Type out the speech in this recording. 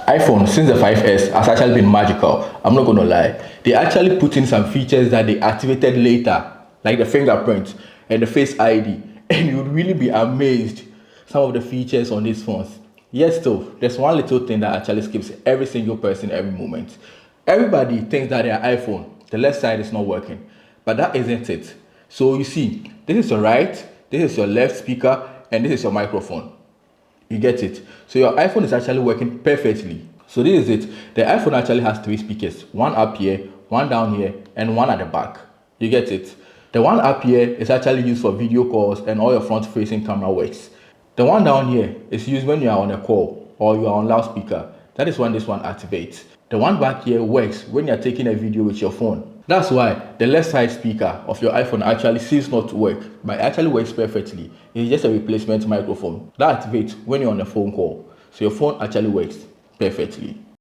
iPhone, since the 5S, has actually been magical. I'm not gonna lie. They actually put in some features that they activated later, like the fingerprint and the Face ID, and you would really be amazed some of the features on these phones. Yes, though, there's one little thing that actually skips every single person every moment. Everybody thinks that their iPhone, the left side is not working, but that isn't it. So you see, this is your right, this is your left speaker, and this is your microphone. You get it? So your iPhone is actually working perfectly. So this is it. The iPhone actually has three speakers, one up here, one down here, and one at the back. You get it? The one up here is actually used for video calls and all your front-facing camera works. The one down here is used when you are on a call or you are on loudspeaker. That is when this one activates. The one back here works when you are taking a video with your phone. That's why the left side speaker of your iPhone actually seems not to work, but it actually works perfectly. It's just a replacement microphone that activates when you're on a phone call. So your phone actually works perfectly.